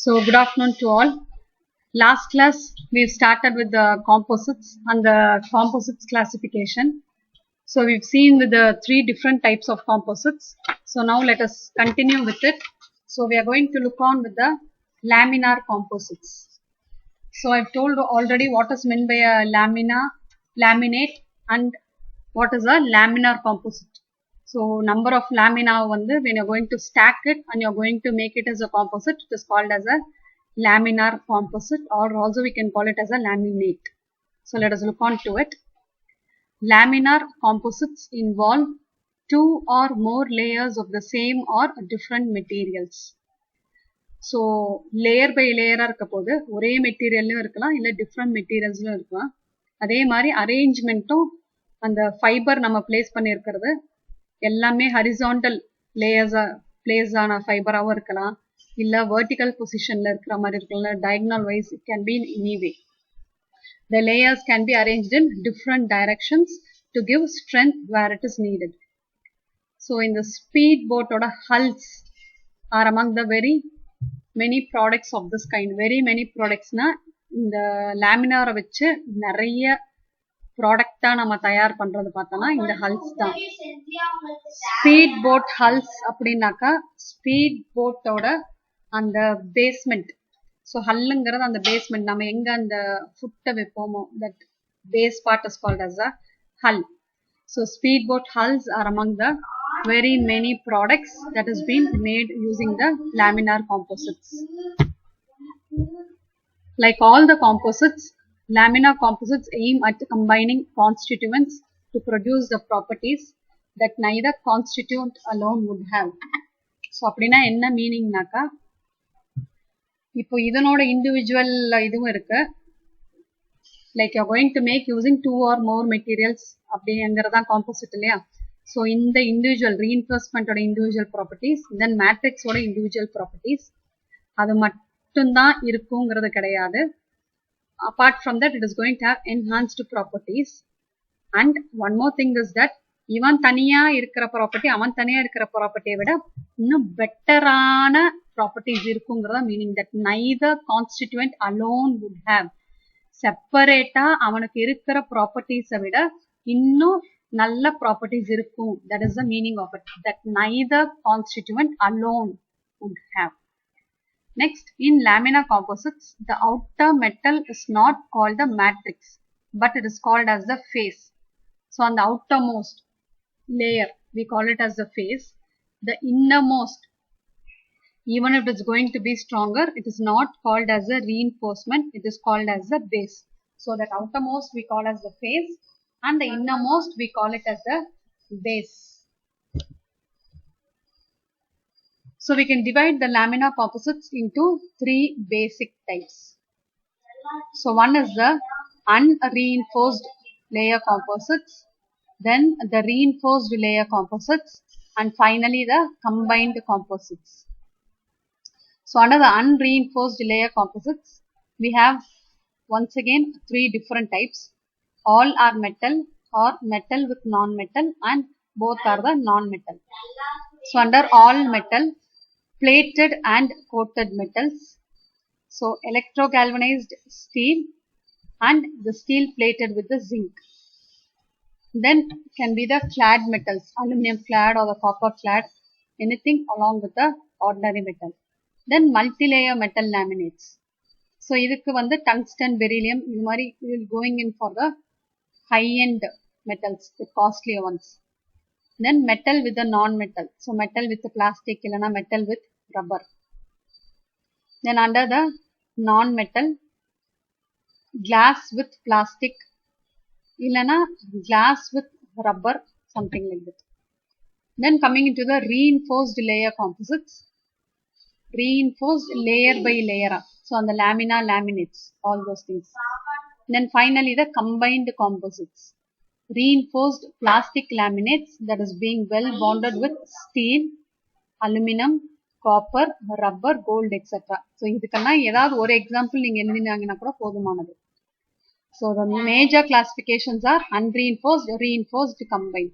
So good afternoon to all. Last class we've started with the composites and the composites classification. So we've seen with the three different types of composites. So now let us continue with it. So we are going to look on with the laminar composites. So I've told already what is meant by a laminate and what is a laminar composite. So number of lamina when you're going to stack it and you're going to make it as a composite, it is called as a laminar composite, or also we can call it as a laminate. So let us look on to it. Laminar composites involve two or more layers of the same or different materials. So layer by layer இருக்க போது ஒரே மெட்டீரியல்லும் இருக்கலாம் இல்ல different மெட்டீரியல்ஸ்லும் இருக்கலாம். அதே மாதிரி அரேஞ்ச்மெண்ட்டும் அந்த fibre நம்ம பிளேஸ் பண்ணியிருக்கிறது எல்லாமே ஹரிசாண்டல் லேயர்ஸா பிளேஸ் ஆன ஃபைபராகவும் இருக்கலாம், இல்ல வெர்டிக்கல் பொசிஷன்ல இருக்கிற மாதிரி இருக்கலாம், diagonal wise it can be in any way. The layers can be arranged in different directions to give strength where it is needed. So in the speedboat oda hulls are among the very many products of this kind. Very many products na இந்த லாமினார வச்சு நிறைய ப்ராடக்ட்டா நம்ம தயார் பண்றது பார்த்தோம்னா இந்த ஹல்ஸ் தான். Speed boat ஹல்ஸ் அப்படின்னாக்கா ஸ்பீட் போட்டோட அந்த பேஸ்மெண்ட். ஸோ ஹல்லுங்கிறது அந்த பேஸ்மெண்ட், நம்ம எங்க அந்த ஃபுட்டை வைப்போமோ that base part is called as a hull. So speed boat hulls are among the very many products that has been made using the laminar composites. Like all the composites, laminar composites aim at combining constituents to produce the properties that neither constituent alone would have. So அப்படினா என்ன மீனிங்னாக்கா, இப்போ இதனோட individual இதுவும் இருக்கு. Like you are going to make using two or more materials அப்படிங்கறதா composite இல்லையா. So in the individual reinforcement oda individual properties, then matrix oda individual properties adu mattumdhaan irukungradhu kedaiyadu. Apart from that, it is going to have enhanced properties. And one more thing is that ivan thaniya irukra property avan thaniya irukra property vida innum better ana properties irukungradha, meaning that neither constituent alone would have. Separate ah avanukku irukra properties vida innum நல்ல properties இருக்கும். That is the meaning of it, that neither constituent alone would have. Next, in laminar composites, the outer metal is not called the matrix, but it is called as the face. So on the outermost layer we call it as the face. The innermost, even if it is going to be stronger, it is not called as a reinforcement, it is called as the base. So that outermost we call as the face, and the innermost we call it as the base. So we can divide the laminar composites into three basic types. So one is the unreinforced layer composites, then the reinforced layer composites, and finally the combined composites. So under the unreinforced layer composites, we have once again three different types. All are metal or metal with non-metal, and both are the non-metal. So under all metal, plated and coated metals. So electrogalvanized steel and the steel plated with the zinc. Then can be the clad metals, aluminum clad or the copper clad, anything along with the ordinary metal. Then multi-layer metal laminates. So idukku vandu tungsten, beryllium, இது மாதிரி we will going in for the high-end metals, the costlier ones. Then metal with the non-metal. So metal with the plastic, illana metal with rubber. Then under the non-metal, glass with plastic, illana glass with rubber, something like that. Then coming into the reinforced layer composites, reinforced layer by layer. So on the lamina, laminates, all those things. Then finally the combined composites, reinforced plastic laminates that is being well bonded with steel, aluminum, copper, rubber, gold, etc. So இதுக்கென்னா ஏதாவது ஒரு example நீங்க எழுதினாங்கன்னா கூட போதுமானது. So the major classifications are unreinforced, reinforced, combined.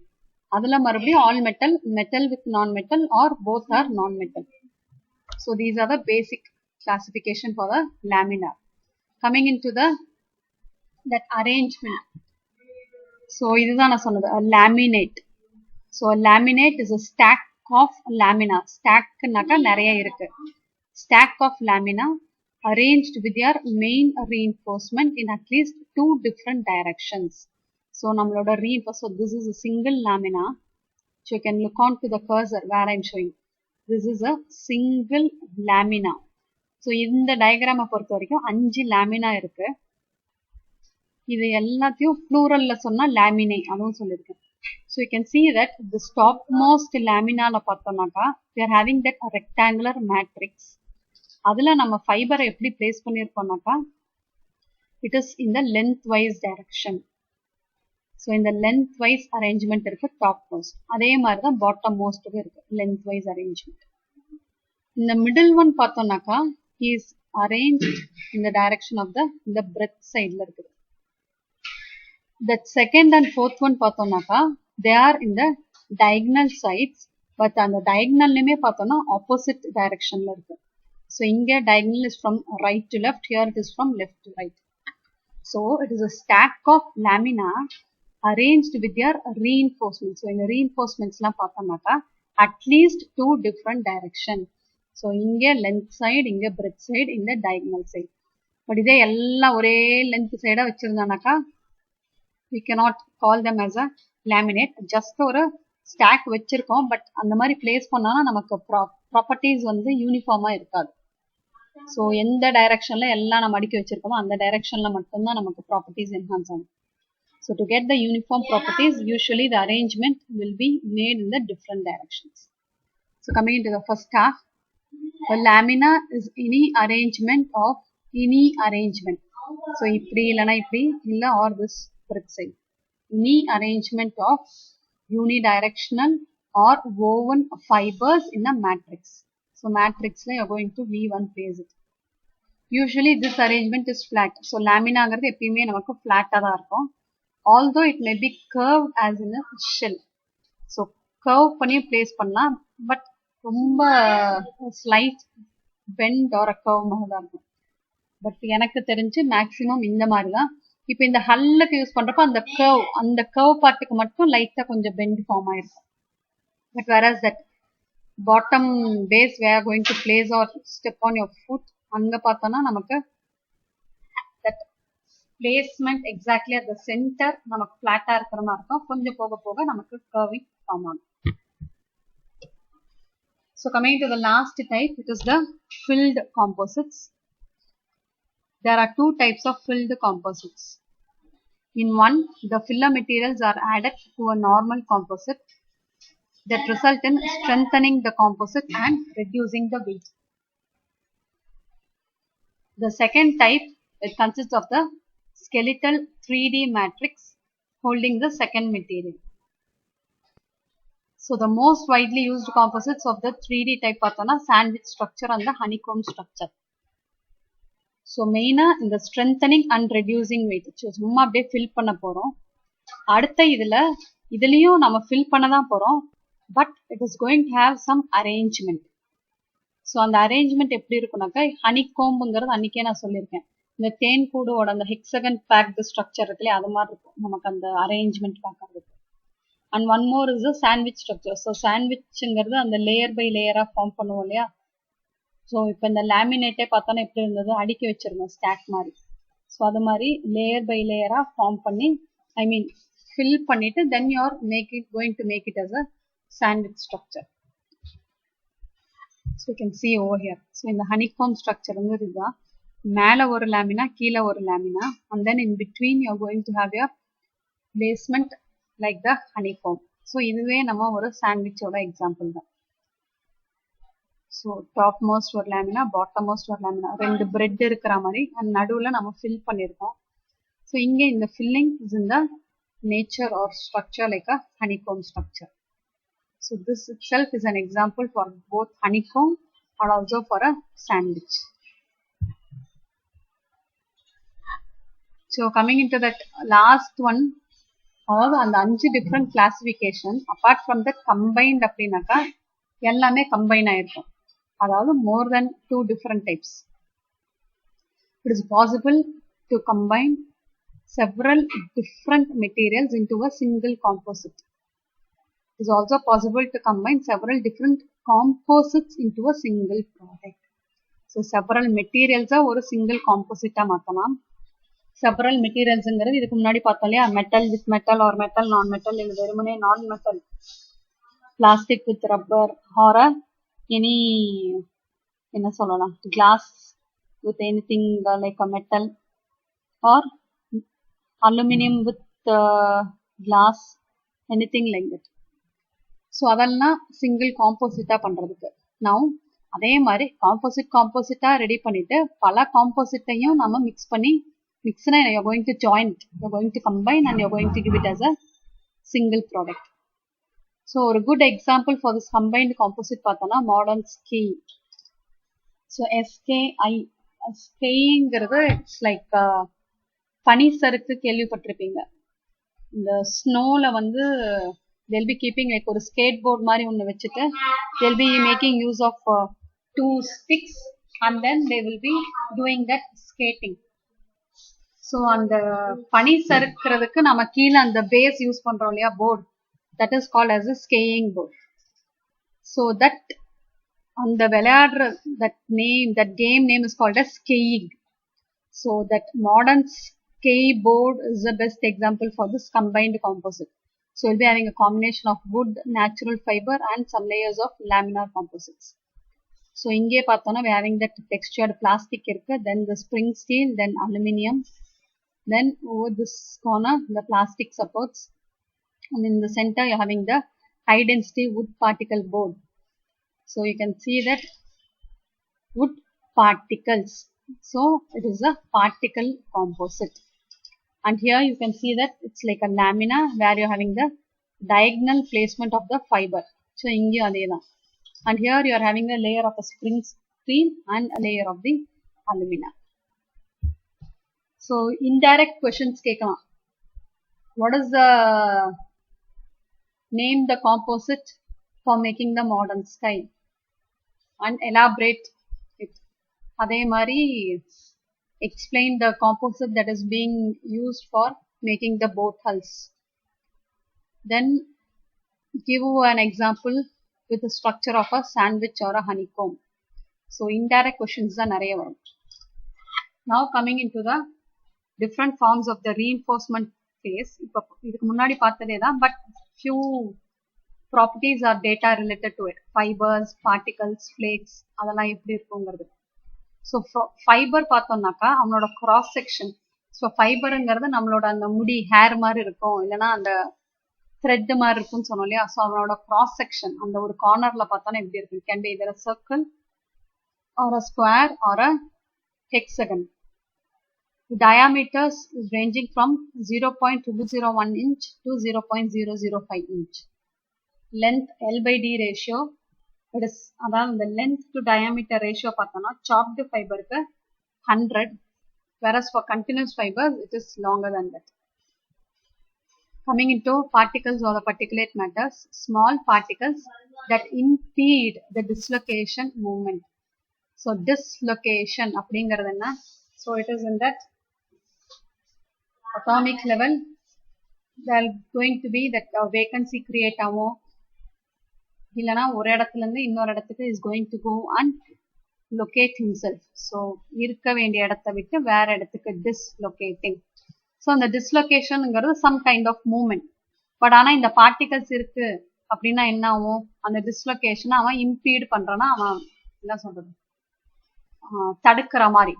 அதுல மறுபடியும் all metal, metal with non-metal, or both are non-metal. So these are the basic classification for the laminar. Coming into that arrangement. So இதுதான் நான் சொன்னது a laminate. So a laminate is a stack of lamina. Stack-னாக்கா நிறைய இருக்கு. Stack of lamina arranged with your main reinforcement in at least 2 different directions. So நம்மளோட reinforcement. So this is a single lamina. So you can look on to the cursor where I am showing. This is a single lamina. So இந்த diagram பொறுத்த வரைக்கும் 5 lamina இருக்கு. இது எல்லாத்தையும் pluralல சொன்னா laminae அதுவும் சொல்லிருக்கேன். So you can see that the topmost lamina ல பார்த்தோம்னாக்கா we are having that rectangular matrix. அதுல நம்ம ஃபைபரை எப்படி place பண்ணிருக்கோம்னாக்கா it is in the lengthwise direction. So in the lengthwise arrangement இருக்கு topmost. அதே மாதிரி தான் bottommost இருக்கு lengthwise arrangement. இந்த middle one பார்த்தோம்னாக்கா he is arranged in the direction of the breadth side ல இருக்குது. That second and fourth one பார்த்தோம்னாக்கா they are in the diagonal sides, but அந்த diagonalலுமே பார்த்தோம்னா opposite directionல இருக்கு. So இங்க diagonal is from right to left, here it is from left to right. So it is a stack of lamina arranged with your reinforcements. So இந்த reinforcementsலாம் பார்த்தோம்னாக்கா at least 2 different direction. So இங்க length side, இங்க breadth side, இந்த diagonal side. But இதே எல்லாம் ஒரே length side வச்சிருந்தானாக்கா we cannot call them as a laminate. Just ஒரு stack வச்சிருக்கோம், but அந்த மாதிரி place பண்ணானா நமக்கு properties வந்து யூனிஃபார்மா இருக்காது. So எந்த டைரக்ஷன்ல எல்லாம் நம்ம அடுக்கி வச்சிருக்கோமோ அந்த டைரக்ஷன்ல மட்டும்தான் நமக்கு properties enhance ஆகும். So to get the uniform properties, usually the arrangement will be made in the different directions. So coming into the first half, a lamina is any arrangement of any arrangement. So இப்படி இல்லனா இப்படி இல்ல or this breadth side. Any arrangement of unidirectional or woven fibers in a matrix. So matrix la you are going to V1 place it. Usually this arrangement is flat. So lamina ங்கிறது எப்பவுமே நமக்கு flat ஆ தான் இருக்கும். Although it may be curved as in a shell. So curve பண்ணி place பண்ணலாம், but ரொம்ப slight bend or a curve மாதிரி தான் இருக்கும். பட் எனக்கு தெரிஞ்சு மேக்ஸிமம் இந்த மாதிரி தான். இப்போ இந்த ஹல்லுக்கு யூஸ் பண்றப்ப அந்த கர்வ் பார்ட்டுக்கு மட்டும் லைட்டா கொஞ்சம் பெண்ட் ஃபார்ம் ஆயிருக்கும். But whereas that bottom base we are going to place or step on your foot, அங்க பார்த்தோம்னா நமக்கு that placement exactly at the center நமக்கு flat-ஆ இருக்கிற மாதிரி இருக்கும். கொஞ்சம் போக போக நமக்கு curving form ஆகும். So coming to the last type, it is the filled composites. There are 2 types of filled composites. In one, the filler materials are added to a normal composite that result in strengthening the composite and reducing the weight. The second type, it consists of the skeletal 3D matrix holding the second material. So the most widely used composites of the 3D type பார்த்தோம்னா sandwich structure and the honeycomb structure. So மெயினா இந்த strengthening and reducing weight சும்மா அப்படியே fill பண்ண போறோம். அடுத்த இதுலயும் நம்ம fill பண்ண தான் போறோம், but it is going to have some arrangement. So அந்த arrangement எப்படி இருக்கும்னாக்கா honeycombங்கிறது அன்னைக்கே நான் சொல்லியிருக்கேன். இந்த தேன் கூடோட அந்த hexagon packed structure இருக்குல்ல அது மாதிரி இருக்கும் நமக்கு அந்த arrangement பார்க்கறதுக்கு. And one more is the sandwich structure. So sandwichங்கிறது அந்த layer by layer ஃபார்ம் பண்ணுவோம் இல்லையா. ஸோ இப்போ இந்த லேமினேட்டே பார்த்தோன்னா எப்படி இருந்தது, அடுக்கி வச்சிருந்தோம் ஸ்டாக் மாதிரி. ஸோ அது மாதிரி லேயர் பை லேயராக ஃபார்ம் பண்ணி ஃபில் பண்ணிட்டு then you are going to make it as a sandwich structure. So you can see over here. So இந்த ஹனிகாம் ஸ்ட்ரக்சர் வந்து இதுதான், மேலே ஒரு லேமினா கீழே ஒரு lamina and then in between you are going to have your basement like the honeycomb. So இதுவே நம்ம ஒரு சாண்ட்விச்சோட எக்ஸாம்பிள் தான். ஸோ டாப் மோஸ்ட் ஒரு லேமினா, பாட்டம் மோஸ்ட் ஒரு லேமினா, 2 பிரெட் இருக்கிற மாதிரி அண்ட் நடுவில் நம்ம ஃபில் பண்ணியிருக்கோம். ஸோ இங்கே இந்த filling is in the nature R structure like a honeycomb structure. So this itself is an example for both honeycomb and also for a sandwich. So coming into that last one, அதாவது அந்த 5 different classification apart from that combined அப்படின்னாக்கா எல்லாமே combine ஆயிருக்கும். அதாவது more than 2 different types. It is possible to combine several different materials into a single composite. It is also possible to combine several different composites into a single product. So several materials ஒரு single composite மாத்தலாம். Several materials ங்கிறது இதுக்கு முன்னாடி பார்த்தோம் இல்லையா, metal with metal or metal non metal இல்ல வெறுமனே non metal, plastic with rubber or any என்ன சொல்லலாம் glass with anything like a metal or aluminum with glass, anything like that. So அதெல்லாம் single composite பண்றதுக்கு. Now அதே மாதிரி composite ready பண்ணிட்டு பல compositeயும் நம்ம mix பண்ணி mixனா you're going to join it, you're going to combine and you're going to give it as a single product. So ஒரு good example for this combined composite பார்த்தோம்னா modern ski. So SKI, skiங்கிறது it's like பனிசறுக்கு கேள்விப்பட்டிருப்பீங்க. இந்த ஸ்னோல வந்து they'll be keeping like ஒரு skateboard மாதிரி ஒன்று வச்சுட்டு they'll be making use of 2 sticks and then they will be doing that skating. So அந்த பனி சறுக்கிறதுக்கு நம்ம கீழே அந்த பேஸ் யூஸ் பண்றோம் இல்லையா, board, that is called as a skiing board. So that அந்த விளையாடுற that game name is called as skiing. So that modern skateboard is the best example for this combined composite. So we'll be having a combination of wood, natural fiber and some layers of laminar composites. So இங்கே பார்த்தோம்னா we having that textured plastic இருக்கு, then the spring steel, then aluminum, then over this corner the plastic supports, and in the center you're having the high density wood particle board. So you can see that wood particles. So it is a particle composite. And here you can see that it's like a lamina where you're having the diagonal placement of the fiber. So inge adedha. And here you are having a layer of a spring steel and a layer of the alumina. So indirect questions kekkalam. What is the name the composite for making the modern sky and elaborate it. அதே மாதிரி explain the composite that is being used for making the boat hulls. Then give an example with the structure of a sandwich or a honeycomb. So indirect questions தான் நிறைய வரும். Now coming into the different forms of the reinforcement phase. இப்போ இதுக்கு முன்னாடி பார்த்ததே தான், but few properties or data related to it. Fibers, particles, flakes, அதெல்லாம் எப்படி இருக்குங்கிறது. ஸோ ஃபைபர் பார்த்தோம்னாக்கா அவனோட கிராஸ் செக்ஷன். ஸோ ஃபைபருங்கிறது நம்மளோட அந்த முடி ஹேர் மாதிரி இருக்கும், இல்லைன்னா அந்த த்ரெட் மாதிரி இருக்கும்னு சொன்னோம் இல்லையா. ஸோ அவனோட கிராஸ் செக்ஷன் அந்த ஒரு கார்னர்ல பார்த்தோன்னா எப்படி இருக்கு, can be either circle or a square or a hexagon. Diameters is ranging from 0.201 inch to 0.005 inch. Length L by D ratio, it is அதாவது the length to diameter ratio பார்த்தோம்னா chopped fiber க்கு 100, whereas for continuous fibers it is longer than that. Coming into particles or the particulate matters, small particles that impede the dislocation movement. So dislocation அப்படிங்கிறது என்ன? So it is in that atomic level there is going to be that vacancy create ஆகும், இல்லைனா ஒரு இடத்துல இருந்து இன்னொரு இடத்துக்கு is going to go and locate himself. So இருக்க வேண்டிய இடத்தை விட்டு வேற இடத்துக்கு dislocating. ஸோ அந்த டிஸ்லொகேஷனுங்கிறது some kind of movement. But ஆனால் இந்த பார்ட்டிகல்ஸ் இருக்கு அப்படின்னா என்ன ஆகும், அந்த டிஸ்லொகேஷனை அவன் இம்பீட் பண்றான்னா அவன் என்ன சொல்றது, தடுக்கிற மாதிரி.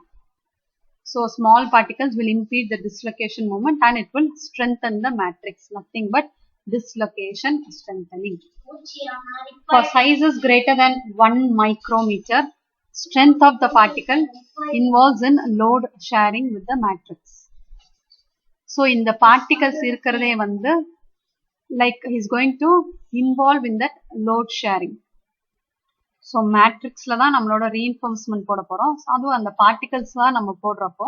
So small particles will impede the dislocation movement and it will strengthen the matrix. Nothing but dislocation strengthening. For sizes greater than 1 micrometer, strength of the particle involves in load sharing with the matrix. So in the particles இருக்கிறதே வந்து like he is going to involve in that load sharing. So மேட்ரிக்ஸ்ல தான் நம்மளோட reinforcement போட போறோம். அதுவும் அந்த particles தான் நம்ம போடுறப்போ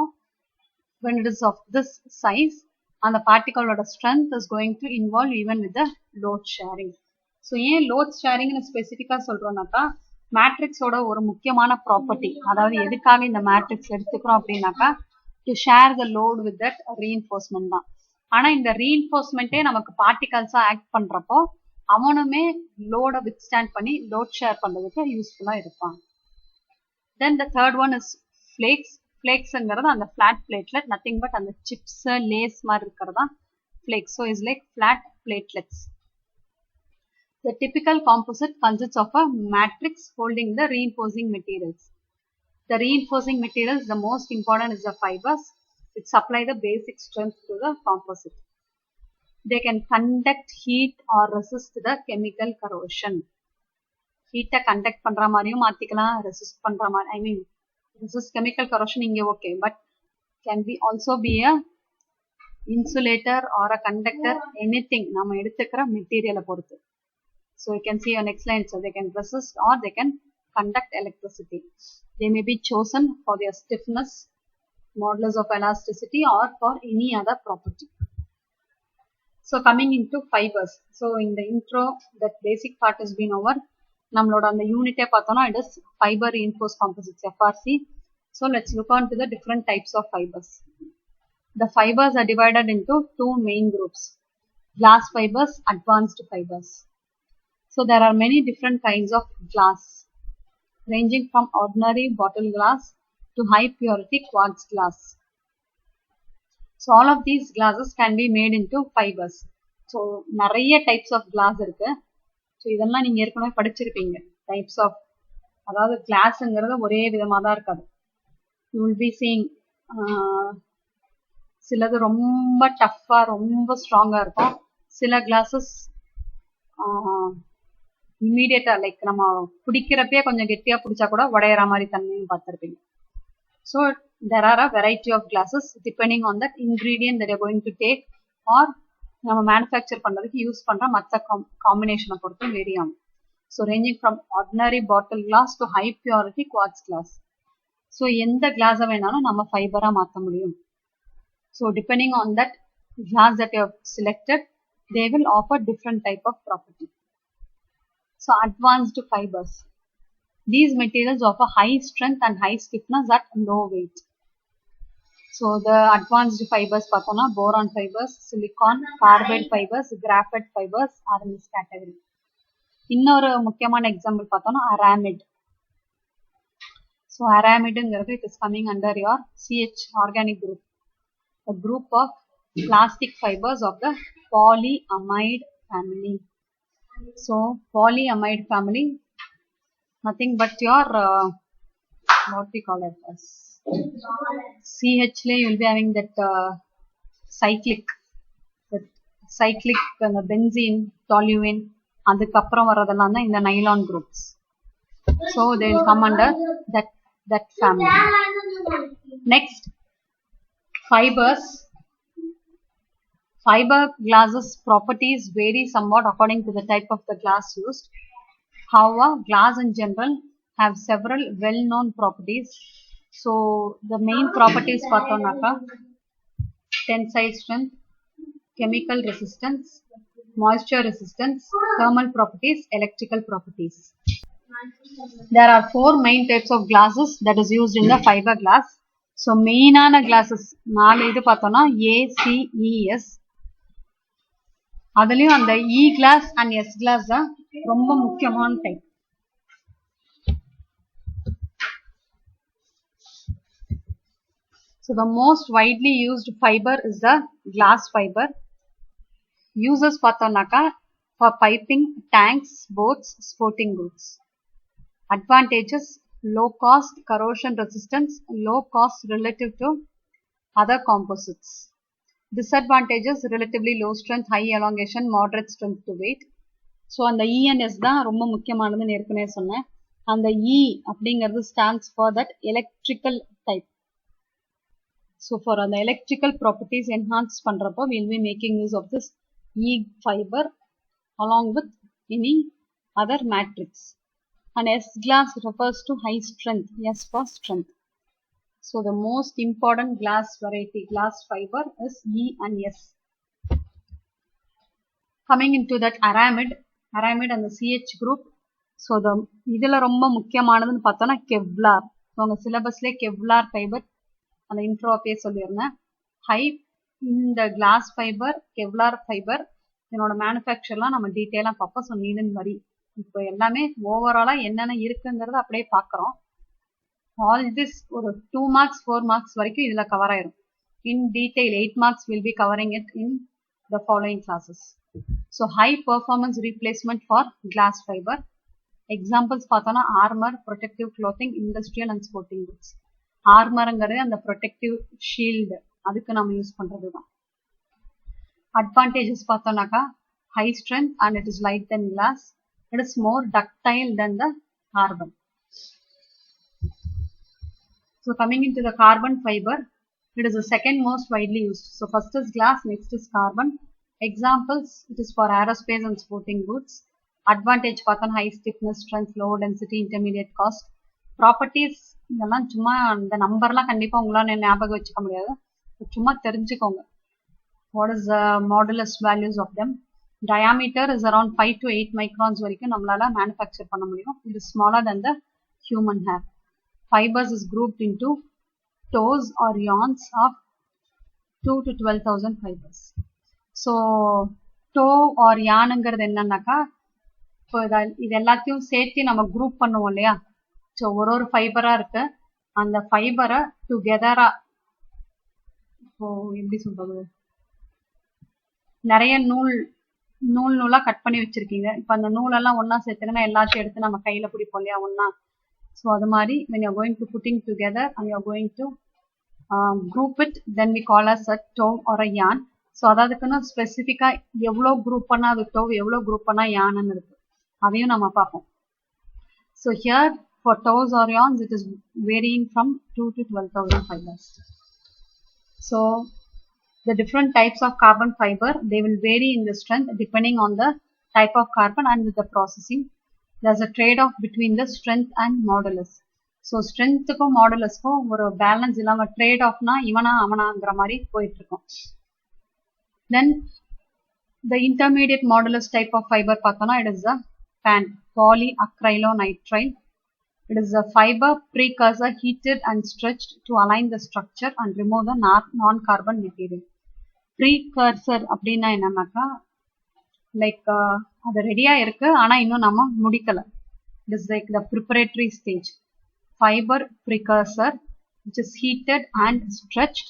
when it is of this size, அந்த பார்ட்டிகளோட strength is going to involve even with the load sharing. So ஏன் லோட் ஷேரிங்னு ஸ்பெசிஃபிக்காக சொல்றோம்னாக்கா மேட்ரிக்ஸோட ஒரு முக்கியமான ப்ராப்பர்ட்டி, அதாவது எதுக்காக இந்த மேட்ரிக்ஸ் எடுத்துக்கிறோம் அப்படின்னாக்கா to share the load with that reinforcement தான். ஆனா இந்த ரீஇன்ஃபோர்ஸ்மெண்ட்டே நமக்கு பார்ட்டிகல்ஸா ஆக்ட் பண்றப்போ அவனுமே லோட வித்ஸ்டாண்ட் பண்ணி லோட் ஷேர் பண்றதுக்கு யூஸ்ஃபுல்லா இருப்பான். Then the third one is flakes. ஃபிளேக்ஸ்ங்கிறது அந்த ஃபிளாட் பிளேட்லெட், நத்திங் பட் அந்த சிப்ஸ் லேஸ் மாதிரி இருக்கிறதா flakes. So is like flat platelets. The typical composite consists of a matrix holding the reinforcing materials. The reinforcing materials, the most important is the fibers, which supply the basic strength to the composite. They can conduct heat or resist the chemical corrosion. Heat conduct பண்ற மாதிரியும் மாத்திக்கலாம், resist பண்ற மாதிரி, I mean resist chemical corrosion இங்க okay, but can be also be a insulator or a conductor, anything நம்ம எடுத்துக்கிற மெட்டீரியலை பொறுத்து. So you can see on next line, so they can resist or they can conduct electricity. They may be chosen for their stiffness, modulus of elasticity, or for any other property. So coming into fibers. So in the intro, that basic part has been over. நம்மளோட அந்த யூனிட்டே பார்த்தோம்னா it is fiber reinforced composites, FRC. So let's look on to the different types of fibers. The fibers are divided into two main groups: glass fibers, advanced fibers. So there are many different kinds of glass, ranging from ordinary bottle glass to high purity quartz glass. So all of these glasses can be made into fibers. So நிறைய types of glass இருக்கு. So இதெல்லாம் நீங்க ஏற்கனவே படிச்சிருப்பீங்க. Types of, அதாவது glassங்கிறது ஒரே விதமா தான் இருக்காது. You will be seeing சிலது ரொம்ப டஃப்பா ரொம்ப ஸ்ட்ராங்கா இருக்கும். சில கிளாஸஸ் இம்மீடியட்டா லைக் நம்ம பிடிக்கிறப்பே கொஞ்சம் கெட்டியா பிடிச்சா கூட உடையிற மாதிரி தன்மையும் பார்த்துருப்பீங்க. So there are a variety of glasses depending on that ingredient that you're going to take or நம்ம மேனுஃபேக்சர் பண்றதுக்கு யூஸ் பண்ற மற்ற காம்பினேஷனை பொறுத்து வேரி ஆகும். So ranging from ordinary bottle glass to high purity quartz glass. So எந்த கிளாஸை வேணாலும் நம்ம ஃபைபரா மாற்ற முடியும். So depending on that glass that you have selected, they will offer different type of property. So advanced fibers. These materials offer high strength and high stiffness at low weight. So the advanced fibers பார்த்தோம்னா boron fibers, silicon, carbide fibers, graphite fibers are in this category. இன்னொரு முக்கியமான example பார்த்தோம்னா aramid. So aramidங்கிறது it is coming under your CH organic group, a group of plastic fibers of the polyamide family. So polyamide family, nothing but your what we call it as CH la you will be having that cyclic and the benzene, toluene, adukapram varadella in the nylon groups. So they will come under that family. Next, fibers. Fiberglass's properties vary somewhat according to the type of the glass used. However, glass in general have several well-known properties. So the main properties பார்த்தோம்னாக்கா tensile strength, chemical resistance, moisture resistance, thermal properties, electrical properties. There are 4 main types of glasses that is used in the fiberglass. So main ஆன glasses 4 இது பார்த்தோம்னா A, C, E, S. அதுலயும் அந்த E glass and S glass தான் ரொம்ப முக்கியமான type. So the most widely used fiber is the glass fiber. Uses பார்த்தோம்னாக்கா for piping, tanks, boats, sporting goods. Advantages: low cost, corrosion resistance, low cost relative to other composites. Disadvantages: relatively low strength, high elongation, moderate strength to weight. So அந்த E and S தான் ரொம்ப முக்கியமானதுன்னு ஏற்கனவே சொன்னேன். அந்த E அப்படிங்கிறது stands for that electrical type. So for அந்த electrical properties enhance பண்றப்போ we will be making use of this E fiber along with any other matrix. And S glass refers to high strength, S for strength. So the most important glass variety, glass fiber, is E and S. Coming into that aramid and the CH group. So இதுல ரொம்ப முக்கியமானதுன்னு பார்த்தோம்னா Kevlar. உங்க சிலபஸ்லேயே Kevlar fibre அந்த இன்ட்ரோப்பே சொல்லியிருந்தேன். High இந்த class fibre Kevlar fibre இதனோட மேனுஃபேக்சர்லாம் நம்ம டீட்டெயிலாக பார்ப்போம். ஸோ நீடன் வரி இப்போ எல்லாமே ஓவராலாக என்னென்ன இருக்குங்கிறத அப்படியே பார்க்குறோம். ஆல் திஸ் ஒரு 2 மார்க்ஸ் 4 மார்க்ஸ் வரைக்கும் இதில் கவர் ஆயிடும். In detail 8 marks will be covering it in the following classes. So high performance replacement for glass fibre. Examples பார்த்தோன்னா armour, protective clothing, industrial and sporting goods. ஆர்மருங்கிறது அந்த protective shield, அதுக்கு நம்ம use பண்ணுறது தான். அட்வான்டேஜஸ் பார்த்தோம்னாக்கா high strength and it is light then glass. It is more ductile then the carbon. So coming into the carbon fiber, it is the second most widely used. So first is glass, next is carbon. Examples, it is for aerospace and sporting goods. Advantage பார்த்தோம் high stiffness, strength, low density, intermediate cost. Properties இதெல்லாம் சும்மா அந்த நம்பர்லாம் கண்டிப்பாக உங்களால் ஞாபகம் வச்சுக்க முடியாது, சும்மா தெரிஞ்சுக்கோங்க. What is the modulus values of them? Diameter is around 5 to 8 microns வரைக்கும் நம்மளால manufacture பண்ண முடியும். It is smaller than the human hair. Fibers is grouped into tows or yarns of 2 to 12,000 fibers. So tow or yarnங்கிறது என்னன்னாக்கா இப்போ இது எல்லாத்தையும் சேர்த்து நம்ம குரூப் பண்ணுவோம் இல்லையா. ஸோ ஒரு ஃபைபரா இருக்கு, அந்த ஃபைபரை டுகெதரா இப்போ எப்படி சொல்றது, நிறைய நூலா கட் பண்ணி வச்சிருக்கீங்க. இப்போ அந்த நூலெல்லாம் ஒன்னா சேர்த்துங்கன்னா எல்லாத்தையும் எடுத்து நம்ம கையில பிடிப்போம் இல்லையா ஒன்னா. So அது மாதிரி when you are going to putting together and you are going to group it, then we call as a tow or a yarn. So அதாவதுக்குன்னு ஸ்பெசிஃபிக்காக எவ்வளோ குரூப் பண்ணால் அது tow, எவ்வளோ குரூப் பண்ணால் yarnன்னு இருக்கு, அதையும் நம்ம பார்ப்போம். So here for tows or yarns it is varying from 2 to 12,000 fibers. So the different types of carbon fiber, they will vary in the strength depending on the type of carbon and with the processing. There's a trade-off between the strength and modulus. So strengthக்கும் moduluஸ்க்கும் ஒரு balance இல்லாம trade ஆஃப்னா இவனா அவனாங்கிற மாதிரி போயிட்டு இருக்கும். Then the intermediate modulus type of fiber பார்த்தோம்னா it is a PAN, polyacrylonitrile. It is a fiber precursor heated and stretched to align the structure and remove the non-carbon material. Precursor அப்படின்னா என்னன்னாக்கா like அது ரெடியா இருக்கு ஆனா இன்னும் நம்ம முடிக்கல. It is like the preparatory stage. Fiber precursor which is heated and stretched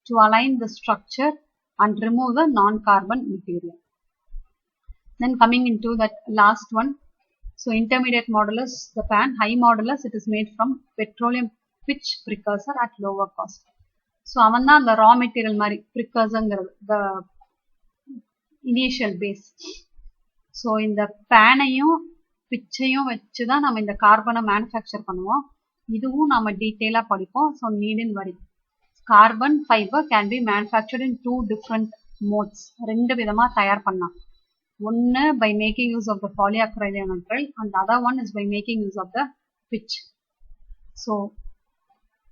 to align the structure and remove the non-carbon material. Then coming into that last one, so intermediate modulus, the PAN. High modulus, it is made from petroleum pitch precursor at lower cost. So அவன் தான் அந்த raw material மாதிரி precursor-ங்கிறது the initial base. So இந்த பேனையும் பிச்சையும் வச்சு தான் நம்ம இந்த கார்பனை மேனுஃபேக்சர் பண்ணுவோம். இதுவும் நம்ம டீட்டெயிலாக படிப்போம். ஸோ நீடின் வரி carbon fibre can be manufactured in 2 different modes. 2 விதமாக தயார் பண்ணலாம். ஒன்று by making use of the polyacrylonitrile and the other one is by making use of the pitch. So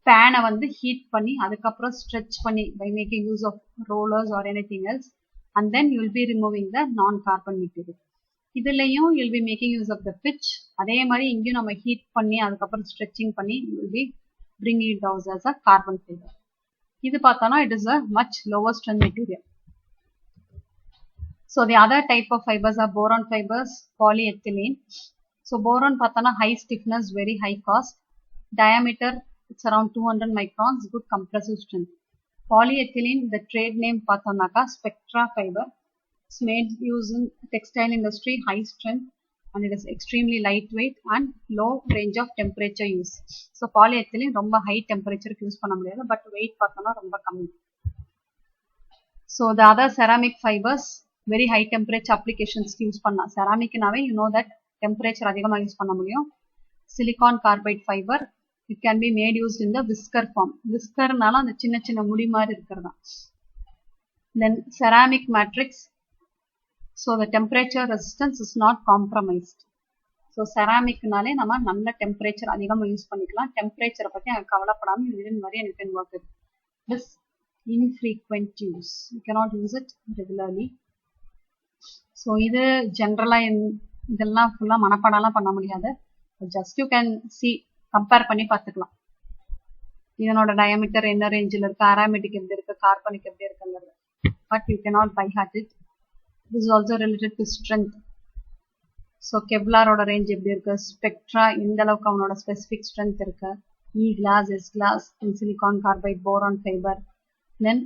பேனை வந்து ஹீட் பண்ணி அதுக்கப்புறம் ஸ்ட்ரெச் பண்ணி by making use of rollers or anything else. And then you will be removing the non-carbon material. இதுலயும் you will be making use of the pitch. அதே மாதிரி இங்கேயும் நம்ம ஹீட் பண்ணி அதுக்கப்புறம் ஸ்ட்ரெச்சிங் பண்ணி you will be bringing it out as a carbon fiber. இது பார்த்தோம்னா it is a much lower strength material. So the other type of fibers are boron fibers, polyethylene. So boron பார்த்தோம்னா high stiffness, very high cost. Diameter it's around 200 microns, good compressive strength. Polyethylene, the trade name பார்த்தோம்னாக்கா Spectra fiber. It's made using textile industry, high strength, and it is extremely lightweight and low range of temperature use. So polyethylene ரொம்ப high temperature use பண்ண முடியாது, but weight பார்த்தோம்னா ரொம்ப கம்மி. So the other ceramic fibers, very high temperature applications use பண்ணலாம். Ceramicனாவே you know that temperature அதிகமாக use பண்ண முடியும். Silicon carbide fiber, it can be made used in the whisker form. Whiskerனால அந்த சின்ன சின்ன முடி மாதிரி இருக்கிறதா. Then ceramic matrix, so the temperature resistance is not compromised. So ceramicனாலே நம்ம நல்ல temperature அதிகமாக யூஸ் பண்ணிக்கலாம். டெம்பரேச்சரை பற்றி எனக்கு கவலைப்படாமல் இதுன்னு மாதிரி you can work with. This infrequent use, you cannot use it regularly. So இது ஜென்ரலாக இதெல்லாம் ஃபுல்லா மனப்பாடம்லாம் பண்ண முடியாது. Just you can see compare பண்ணி பார்த்துக்கலாம். இதனோட டயாமீட்டர் என்ன ரேஞ்சில் இருக்கு, அரோமேட்டிக் எப்படி இருக்கு, கார்பனிக் எப்படி இருக்குங்கிறது. But you cannot by heart it. This is also related to strength. So கெவ்லாரோட ரேஞ்ச் எப்படி இருக்கு, ஸ்பெக்ட்ரா எந்த அளவுக்கு அவனோட ஸ்பெசிஃபிக் ஸ்ட்ரென்த் இருக்கு, E glass, S glass, and silicon carbide, boron fiber. Then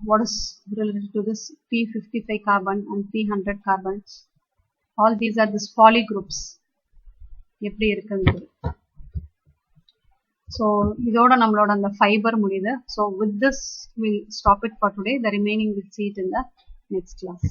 what is related to this P55 carbon and P100 carbon. All these are this poly groups எப்படி இருக்குங்கிறது. So இதோட நம்மளோட அந்த ஃபைபர் முடியுது. So with this will stop it for today. The remaining will see it in the next class.